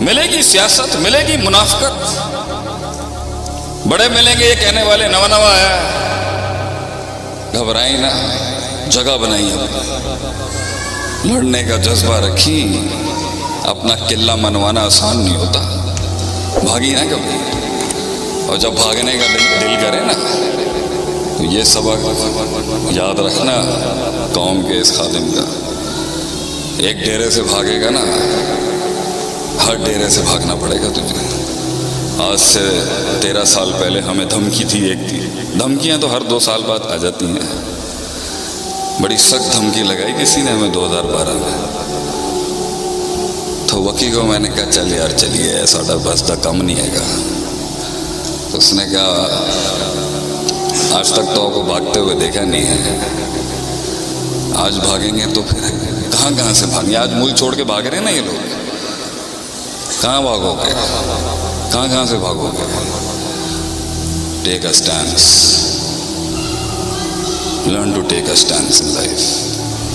ملے گی سیاست، ملے گی منافقت، بڑے ملیں گے یہ کہنے والے نوا نوا آیا ہے، گھبرائیں نہ، جگہ بنائی اب، لڑنے کا جذبہ رکھی، اپنا قلعہ منوانا آسان نہیں ہوتا، بھاگی نہ کبھی، اور جب بھاگنے کا دل کرے نا تو یہ سبق یاد رکھنا قوم کے اس خادم کا، ایک ڈیرے سے بھاگے گا نا ہر ڈیرے سے بھاگنا پڑے گا تجھے۔ آج سے 13 سال پہلے ہمیں دھمکی تھی، ایک تھی، دھمکیاں تو ہر 2 سال بعد آ جاتی ہیں، بڑی سخت دھمکی لگائی کسی نے ہمیں 2012 میں، تو وکی کو میں نے کہا چل یار چلیے ساڈا بس دا کم نہیں ہے گا، تو اس نے کہا آج تک تو آپ کو بھاگتے ہوئے دیکھا نہیں ہے، آج بھاگیں گے تو پھر کہاں کہاں سے بھاگیں، آج ملک چھوڑ کے بھاگ رہے ہیں نا یہ لوگ، کہاں بھاگو گے، کہاں کہاں سے بھاگو گے؟ Take a stance, learn to take a stance in life,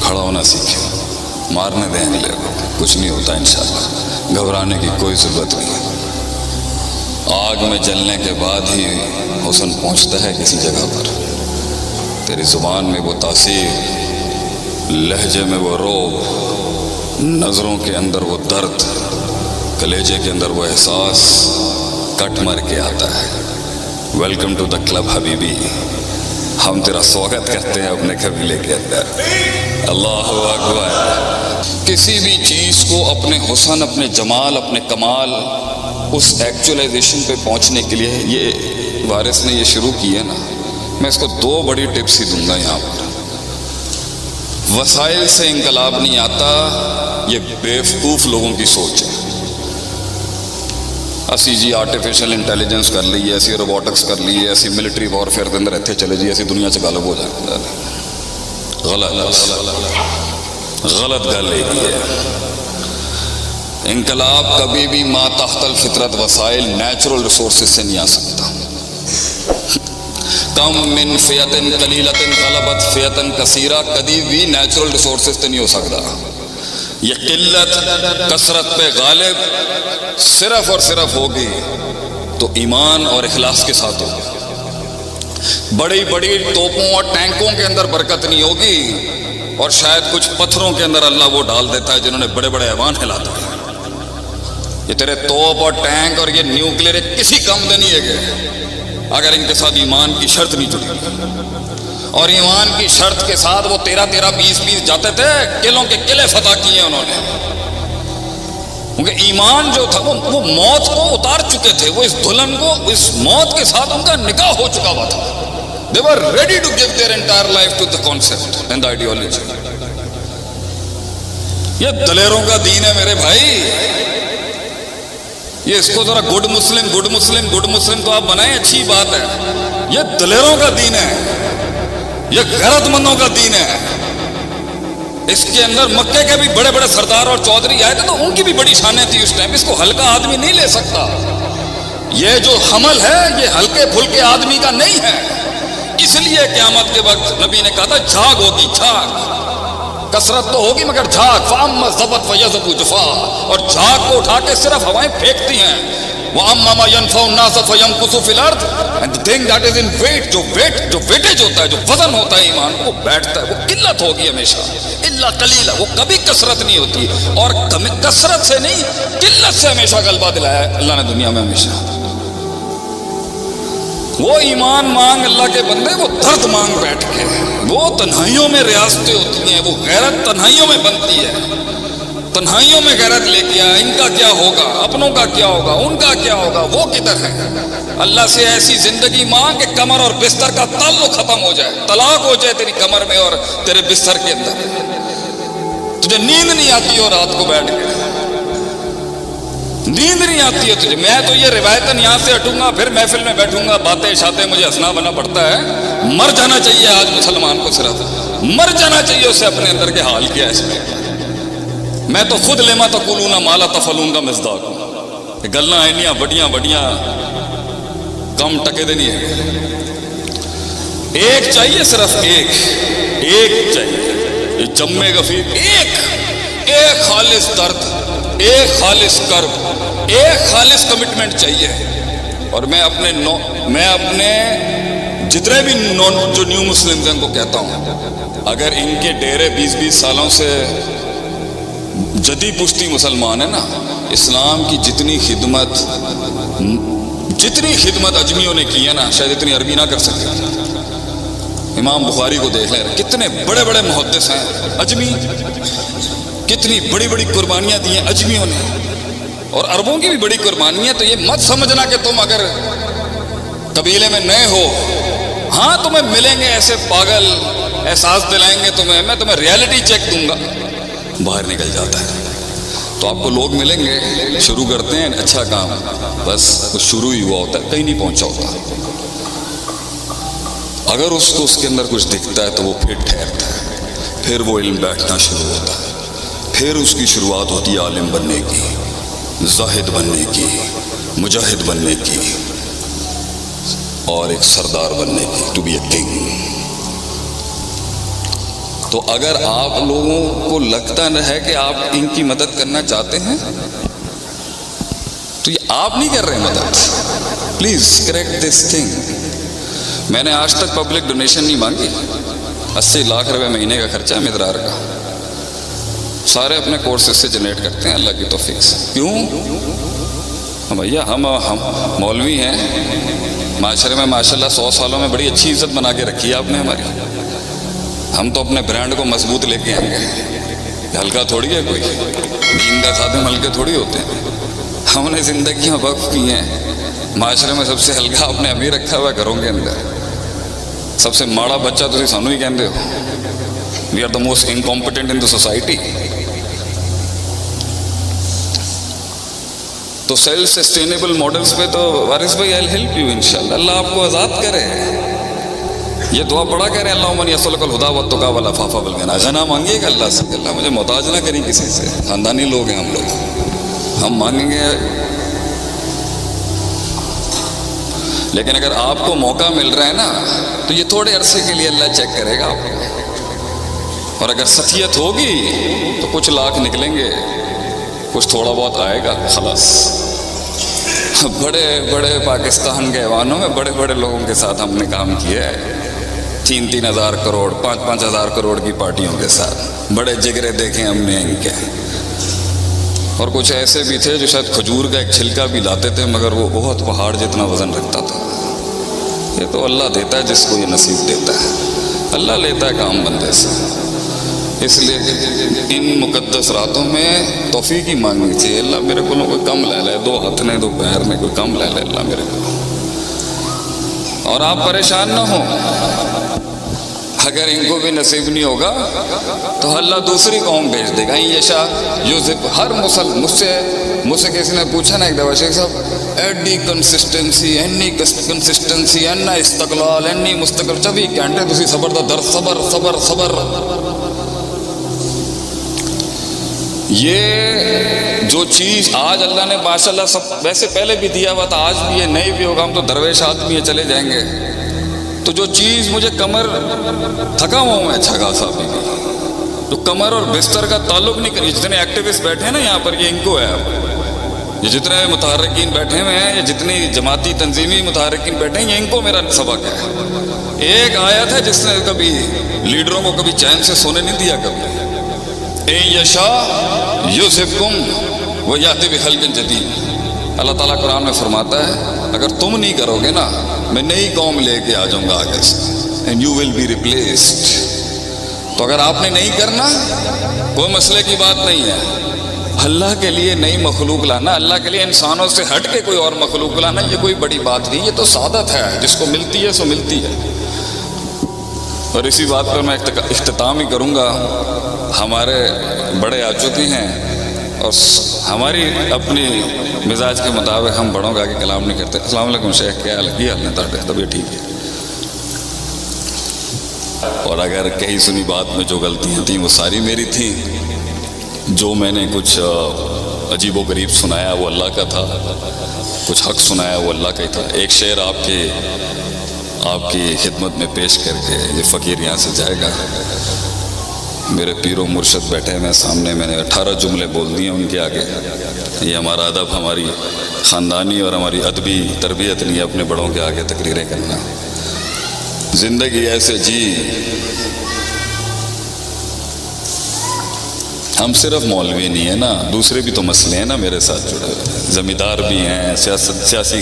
کھڑا ہونا سیکھیں، مارنے دیں اگلے کو، کچھ نہیں ہوتا انشاءاللہ، گھبرانے کی کوئی ضرورت نہیں، آگ میں جلنے کے بعد ہی حسن پہنچتا ہے کسی جگہ پر، تیری زبان میں وہ تاثیر، لہجے میں وہ روب، نظروں کے اندر وہ درد، کلیجے کے اندر وہ احساس کٹ مر کے آتا ہے۔ ویلکم ٹو دا کلب حبیبی، ہم تیرا سواگت کرتے ہیں اپنے قبیلے کے اندر، اللہ اکبر۔ کسی بھی چیز کو اپنے حسن، اپنے جمال، اپنے کمال، اس ایکچولائزیشن پہ پہنچنے کے لیے یہ وارث نے یہ شروع کی ہے نا، میں اس کو 2 بڑی ٹپس ہی دوں گا یہاں پر۔ وسائل سے انقلاب نہیں آتا، یہ بیوقوف لوگوں کی سوچ ہے۔ اسی جی آرٹیفیشل انٹیلیجنس کر لیے، ایسی روبوٹکس کر لیے، ایسی ملٹری وارفیئر کے اندر اتنے چلے جی، ایسی دنیا سے غالب ہو جائے، غلط گل ہے۔ انقلاب کبھی بھی ما تحت الفطرت وسائل، نیچرل ریسورسز سے نہیں آ سکتا۔ کم من فیۃ قلیلۃ غلبت فیۃ کثیرہ کبھی بھی نیچرل ریسورسز سے نہیں ہو سکتا۔ یہ قلت کثرت پہ غالب صرف اور صرف ہوگی تو ایمان اور اخلاص کے ساتھ ہوگی۔ بڑی بڑی توپوں اور ٹینکوں کے اندر برکت نہیں ہوگی، اور شاید کچھ پتھروں کے اندر اللہ وہ ڈال دیتا ہے جنہوں نے بڑے بڑے ایوان ہلا دیے۔ یہ تیرے توپ اور ٹینک اور یہ نیوکلیر کسی کام دے نہیں ہے گے اگر ان کے ساتھ ایمان کی شرط نہیں جڑی، اور ایمان کی شرط کے ساتھ وہ 13 20 جاتے تھے، قلعوں کے قلعے فتح کیے انہوں نے، کیونکہ ایمان جو تھا وہ موت کو اتار چکے تھے، وہ اس دلہن کو، اس موت کے ساتھ ان کا نکاح ہو چکا ہوا تھا۔ They were ready to give their entire life to the concept and the ideology۔ یہ دلیروں کا دین ہے میرے بھائی، یہ اس کو ذرا گڈ مسلم تو آپ بنائیں، اچھی بات ہے، یہ دلیروں کا دین ہے، یہ غیرت مندوں کا دین ہے۔ اس کے اندر مکے کے بھی بڑے بڑے سردار اور چودھری آئے تھے تو ان کی بھی بڑی شانیں تھی اس ٹائم، اس کو ہلکا آدمی نہیں لے سکتا۔ یہ جو حمل ہے یہ ہلکے پھلکے آدمی کا نہیں ہے، اس لیے قیامت کے وقت نبی نے کہا تھا جھاگ ہوگی، جھاگ، کثرت تو ہوگی مگر جھاگ، فَأَمَّا الزَّبَتْ فَيَذْهَبُ جُفَاءً، اور جھاگ کو اٹھا کے صرف ہوائیں پھینکتی ہیں۔ وَأَمَّا مَا يَنْفَعُ النَّاسَ فَيَمْكُثُ فِي الْأَرْضِ، and the thing that is in weight، جو ویٹیج ہوتا ہے، جو وزن ہوتا ہے ایمان، وہ بیٹھتا ہے، وہ قلت ہوگی ہمیشہ، الا قلیلہ، وہ کبھی کثرت نہیں ہوتی، اور کثرت سے نہیں قلت سے ہمیشہ غلبہ دلایا ہے اللہ نے دنیا میں ہمیشہ۔ وہ ایمان مانگ اللہ کے بندے، وہ درد مانگ بیٹھ کے، وہ تنہائیوں میں ریاستیں ہوتی ہیں، وہ غیرت تنہائیوں میں بنتی ہے، تنہائیوں میں غیرت لے کے آیا، ان کا کیا ہوگا، اپنوں کا کیا ہوگا، ان کا کیا ہوگا، وہ کدھر ہے؟ اللہ سے ایسی زندگی مانگ کہ کمر اور بستر کا تعلق ختم ہو جائے، طلاق ہو جائے تیری کمر میں اور تیرے بستر کے اندر، تجھے نیند نہیں آتی ہو رات کو بیٹھ کے، نیند نہیں آتی ہے تجھے۔ میں تو یہ روایتاً یہاں سے ہٹوں گا، پھر محفل میں بیٹھوں گا، باتیں شاتیں مجھے ہنسنا بنا پڑتا ہے، مر جانا چاہیے آج مسلمان کو، صرف مر جانا چاہیے اسے، اپنے اندر کے حال کیا ہے اس میں۔ میں تو خود لما تقولون ما لا تفعلون کا مصداق ہوں، گلاں اینیاں بڑیاں کم ٹکے دے نہیں ہے، ایک چاہیے، صرف ایک چاہیے، یہ جمے غفیر، ایک خالص درد، ایک خالص کرب، ایک خالص کمٹمنٹ چاہیے. اور میں اپنے جتنے بھی جو نیو مسلمز ہیں ان کو کہتا ہوں، اگر ان کے ڈیرے 20 سالوں سے جدی پشتی مسلمان ہیں نا، اسلام کی جتنی خدمت اجمیوں نے کی ہے نا، شاید اتنی عربی نہ کر سکتے. امام بخاری کو دیکھ لیں، کتنے بڑے بڑے محدث ہیں اجمی، کتنی بڑی بڑی قربانیاں دی ہیں اجمیوں نے، اور عربوں کی بھی بڑی قربانیاں. تو یہ مت سمجھنا کہ تم اگر قبیلے میں نئے ہو، ہاں تمہیں ملیں گے ایسے پاگل، احساس دلائیں گے تمہیں، میں تمہیں ریالٹی چیک دوں گا. باہر نکل جاتا ہے تو آپ کو لوگ ملیں گے، شروع کرتے ہیں اچھا کام، بس وہ شروع ہی ہوا ہوتا ہے، کہیں نہیں پہنچا ہوتا. اگر اس کو اس کے اندر کچھ دکھتا ہے تو وہ پھر ٹھہرتا ہے، پھر وہ علم بیٹھنا شروع ہوتا ہے، پھر اس کی شروعات ہوتی ہے عالم بننے کی، زاہد بننے کی، مجاہد بننے کی، اور ایک سردار بننے کی، ٹو بی اے کنگ. تو اگر آپ لوگوں کو لگتا نہ ہے کہ آپ ان کی مدد کرنا چاہتے ہیں تو یہ آپ نہیں کر رہے مدد. Please correct this thing. میں نے آج تک پبلک ڈونیشن نہیں مانگی. 80 لاکھ روپے مہینے کا خرچہ ہے مدرار کا، سارے اپنے کورسز سے جنریٹ کرتے ہیں اللہ کی توفیق سے. کیوں بھیا؟ ہم مولوی ہیں، معاشرے میں ماشاءاللہ 100 سالوں میں بڑی اچھی عزت بنا کے رکھی ہے آپ نے ہماری. ہم تو اپنے برانڈ کو مضبوط لے کے آئیں گے. ہلکا تھوڑی ہے کوئی، دین کا خادم ہلکے تھوڑی ہوتے ہیں. ہم نے زندگیاں وقف کی ہیں. معاشرے میں سب سے ہلکا آپ نے ابھی رکھا ہوا ہے گھروں کے اندر. سب سے ماڑا بچہ تسی سانو ہی کہندے ہو. We are the most incompetent in the society. تو سیلف سسٹینیبل ماڈلز پہ تو وارث بھائی آئی ول ہیلپ یو انشاءاللہ. اللہ آپ کو آزاد کرے. یہ دعا پڑھا کہہ رہے ہیں اللہم انی اسألک الہدی والتقی والعفاف والغنی. غنا مانگیے گا اللہ سے، اللہ مجھے محتاج نہ کریں کسی سے. خاندانی لوگ ہیں ہم لوگ، ہم مانگیں گے. لیکن اگر آپ کو موقع مل رہا ہے نا تو یہ تھوڑے عرصے کے لیے اللہ چیک کرے گا آپ کو. اور اگر سطحیت ہوگی تو کچھ لاکھ نکلیں گے، کچھ تھوڑا بہت آئے گا، خلاص. بڑے بڑے پاکستان کے ایوانوں میں بڑے بڑے لوگوں کے ساتھ ہم نے کام کیا ہے. 3 ہزار کروڑ 5 ہزار کروڑ کی پارٹیوں کے ساتھ بڑے جگرے دیکھیں ہم نے ان کے. اور کچھ ایسے بھی تھے جو شاید کھجور کا ایک چھلکا بھی لاتے تھے مگر وہ بہت پہاڑ جتنا وزن رکھتا تھا. یہ تو اللہ دیتا ہے جس کو یہ نصیب دیتا ہے. اللہ لیتا ہے کام بندے سے. اس لیے ان مقدس راتوں میں توفیق ہی مانگنی چاہیے. اللہ میرے کو کوئی کم لے لے، 2 ہاتھ نے 2 پیر نے کوئی کم لے لے اللہ میرے کو. اور آپ پریشان نہ ہوں، اگر ان کو بھی نصیب نہیں ہوگا تو اللہ دوسری قوم بھیج دے گا. یشا یوزب. ہر مجھ سے کسی نے پوچھا نا ایک دفعہ، شیخ صاحب ایڈی کنسسٹنسی، اینی کنسسٹنسی، اینا استقلال، اینی مستقل 24 گھنٹے تسی صبر دا در صبر صبر صبر. یہ جو چیز آج اللہ نے ماشاءاللہ سب ویسے پہلے بھی دیا ہوا تھا، آج بھی ہے، نہیں بھی ہوگا. ہم تو درویش آدمی ہے، چلے جائیں گے. تو جو چیز مجھے کمر تھکا ہوا ہوں میں اچھا خاصا بھی، جو کمر اور بستر کا تعلق نہیں کری. جتنے ایکٹیوسٹ بیٹھے ہیں نا یہاں پر، یہ ان کو ہے. یہ جتنے متحرکین بیٹھے ہوئے ہیں، یہ جتنی جماعتی تنظیمی متحرکین بیٹھے ہیں، یہ ان کو میرا سبق ہے. ایک آیت ہے جس نے کبھی لیڈروں کو کبھی چین سے سونے نہیں دیا. کبھی اے یشا یذہبکم ویأتی بخلق جدید. اللہ تعالیٰ قرآن میں فرماتا ہے اگر تم نہیں کرو گے نا، میں نئی قوم لے کے آ جاؤں گا آگے سے، and you will be replaced. تو اگر آپ نے نہیں کرنا، کوئی مسئلے کی بات نہیں ہے. اللہ کے لیے نئی مخلوق لانا، اللہ کے لیے انسانوں سے ہٹ کے کوئی اور مخلوق لانا، یہ کوئی بڑی بات نہیں. یہ تو سعادت ہے، جس کو ملتی ہے سو ملتی ہے. اور اسی بات پر میں اختتام ہی کروں گا. ہمارے بڑے آ چکے ہیں اور ہماری اپنی مزاج کے مطابق ہم بڑوں کا آگے کلام نہیں کرتے. السلام علیکم شیخ، کیا حال ہے؟ طبیعت ٹھیک ہے. اور اگر کہیں سنی بات میں جو غلطیاں تھیں وہ ساری میری تھیں. جو میں نے کچھ عجیب و غریب سنایا وہ اللہ کا تھا، کچھ حق سنایا وہ اللہ کا ہی تھا. ایک شعر آپ کی خدمت میں پیش کر کے یہ فقیر یہاں سے جائے گا. میرے پیر و مرشد بیٹھے ہیں سامنے، میں نے 18 جملے بول دیے ان کے آگے. یہ ہمارا ادب، ہماری خاندانی اور ہماری ادبی تربیت نہیں ہے اپنے بڑوں کے آگے تقریریں کرنا. زندگی ایسے جی. ہم صرف مولوی نہیں ہیں نا، دوسرے بھی تو مسئلے ہیں نا میرے ساتھ جڑے ہوئے، زمیندار بھی ہیں، سیاسی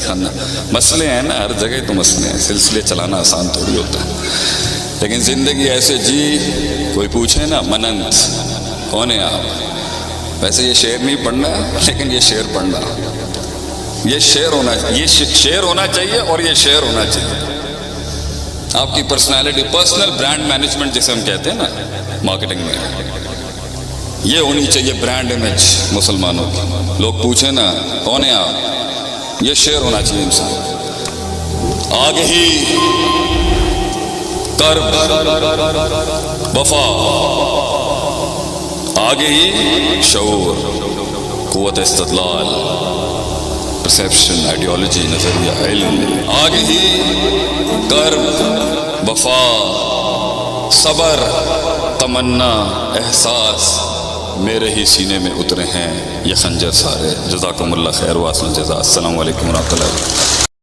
مسئلے ہیں نا، ہر جگہ تو مسئلے ہیں. سلسلے چلانا آسان تھوڑی ہوتا ہے. لیکن زندگی ایسے جی. کوئی پوچھے نا مننت کون ہے آپ، ویسے یہ شعر نہیں پڑھنا لیکن یہ شعر پڑھنا. یہ شعر ہونا، یہ شعر ہونا چاہیے اور یہ شعر ہونا چاہیے. آپ کی پرسنالٹی، پرسنل برانڈ مینجمنٹ جسے ہم کہتے ہیں نا مارکیٹنگ میں، یہ ہونی چاہیے برانڈ امیج مسلمانوں کی. لوگ پوچھیں نا کون ہے آپ، یہ شعر ہونا چاہیے انسان. آگہی، کرب، وفا، آگہی، شعور، قوت استدلال، پرسیپشن، آئیڈیالوجی، نظریہ، علم. آگہی، کرب، وفا، صبر، تمنا، احساس میرے ہی سینے میں اترے ہیں یہ خنجر سارے. جزاکم اللہ خیر واسن جزا. السلام علیکم ورحمۃ اللہ.